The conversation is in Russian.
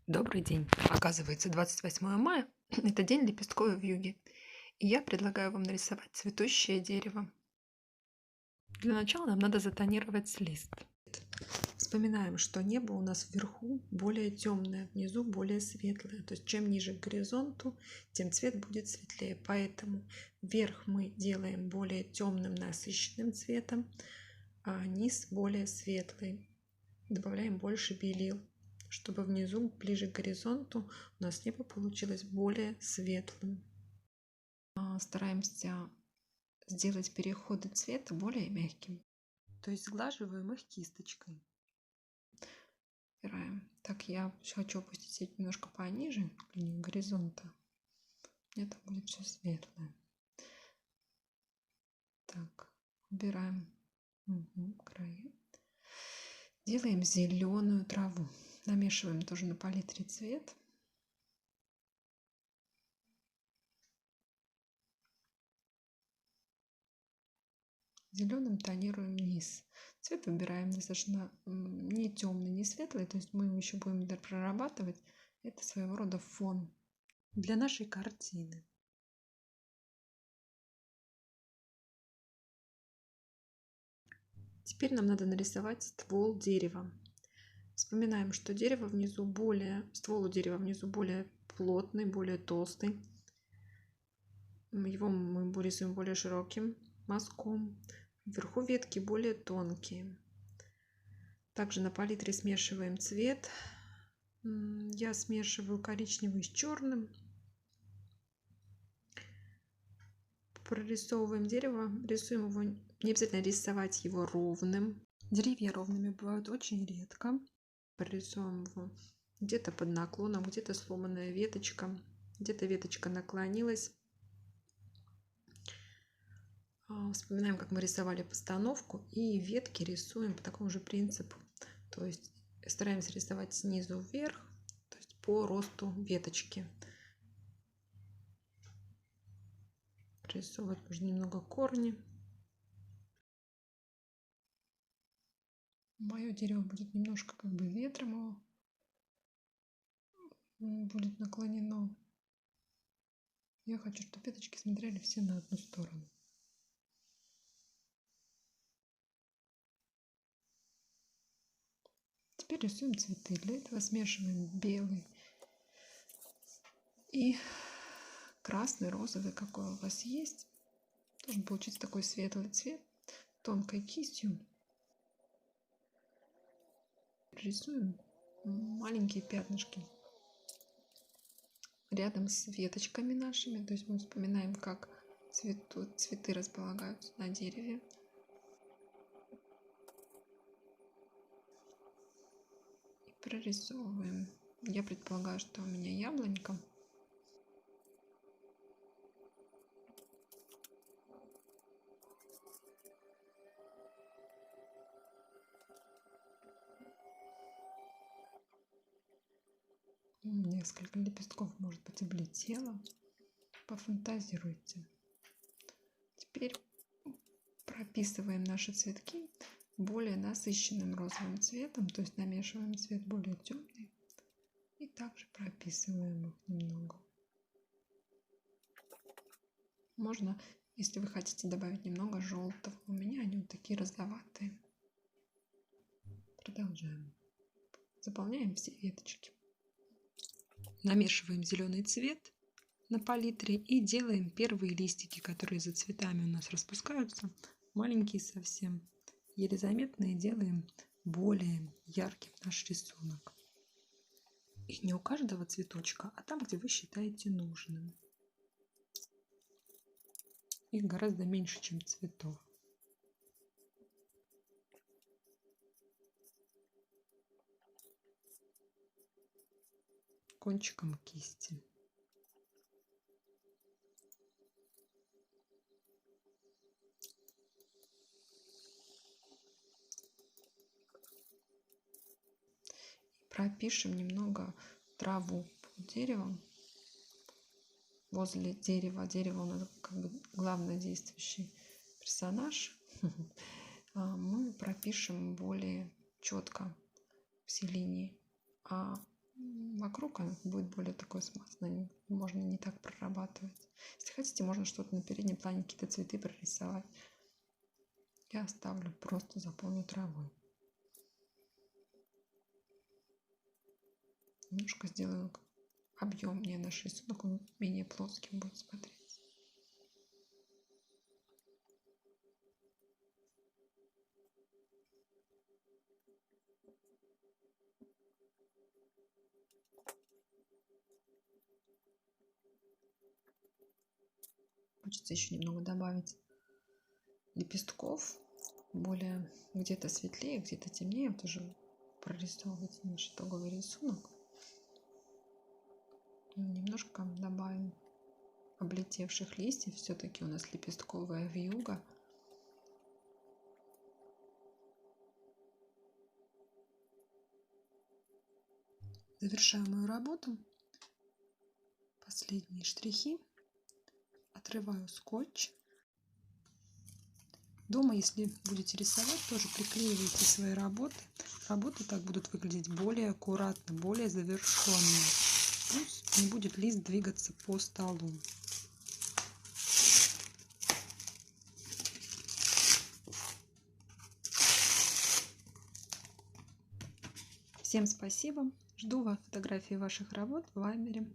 Добрый день. Оказывается, 28 мая– это день лепестковой вьюги. И я предлагаю вам нарисовать цветущее дерево. Для начала нам надо затонировать лист. Вспоминаем, что небо у нас вверху более темное, внизу более светлое. То есть чем ниже к горизонту, тем цвет будет светлее. Поэтому вверх мы делаем более темным, насыщенным цветом, а низ более светлый. Добавляем больше белил, чтобы внизу, ближе к горизонту, у нас небо получилось более светлым. Стараемся сделать переходы цвета более мягкими. То есть сглаживаем их кисточкой. Убираем. Так, я хочу опустить цвет немножко пониже, к линии горизонта. Это будет все светлое. Так, убираем края. Делаем зеленую траву. Намешиваем тоже на палитре цвет. Зеленым тонируем низ. Цвет выбираем достаточно не темный, не светлый, то есть мы его еще будем прорабатывать. Это своего рода фон для нашей картины. Теперь нам надо нарисовать ствол дерева. Вспоминаем, что ствол у дерева внизу более плотный, более толстый. Его мы рисуем более широким мазком. Вверху ветки более тонкие. Также на палитре смешиваем цвет. Я смешиваю коричневый с черным. Прорисовываем дерево. Рисуем его, не обязательно рисовать его ровным. Деревья ровными бывают очень редко. Прорисуем его где-то под наклоном, где-то сломанная веточка, где-то веточка наклонилась. Вспоминаем, как мы рисовали постановку, и ветки рисуем по такому же принципу. То есть стараемся рисовать снизу вверх, то есть по росту веточки. Рисовать нужно немного корни. Мое дерево будет немножко как бы ветром будет наклонено. Я хочу, чтобы веточки смотрели все на одну сторону. Теперь рисуем цветы. Для этого смешиваем белый и красный, розовый, какой у вас есть. Должен получиться такой светлый цвет. Тонкой кистью рисуем маленькие пятнышки рядом с веточками нашими. То есть мы вспоминаем, как цветы располагаются на дереве. И прорисовываем. Я предполагаю, что у меня яблонька. Несколько лепестков, может быть, облетело. Пофантазируйте. Теперь прописываем наши цветки более насыщенным розовым цветом, то есть намешиваем цвет более темный и также прописываем их немного. Можно, если вы хотите, добавить немного желтого. У меня они вот такие розоватые. Продолжаем. Заполняем все веточки. Намешиваем зеленый цвет на палитре и делаем первые листики, которые за цветами у нас распускаются, маленькие совсем, еле заметные, делаем более ярким наш рисунок. И не у каждого цветочка, а там, где вы считаете нужным. Их гораздо меньше, чем цветов. Кончиком кисти. Пропишем немного траву под деревом. Возле дерева. Дерево у нас как бы главный действующий персонаж. Мы пропишем более четко все линии. А вокруг, оно будет более такое смазанное, можно не так прорабатывать. Если хотите, можно что-то на переднем плане, какие-то цветы прорисовать. Я оставлю, просто заполню травой. Немножко сделаю объемнее наш рисунок, он менее плоским будет смотреться. Хочется еще немного добавить лепестков, более где-то светлее, где-то темнее, вот уже прорисовывать наш итоговый рисунок. Немножко добавим облетевших листьев, все-таки у нас лепестковая вьюга. Завершаю мою работу. Последние штрихи. Отрываю скотч. Дома, если будете рисовать, тоже приклеивайте свои работы. Работы так будут выглядеть более аккуратно, более завершенно. Пусть не будет лист двигаться по столу. Всем спасибо. Жду фотографии ваших работ в Вайбере.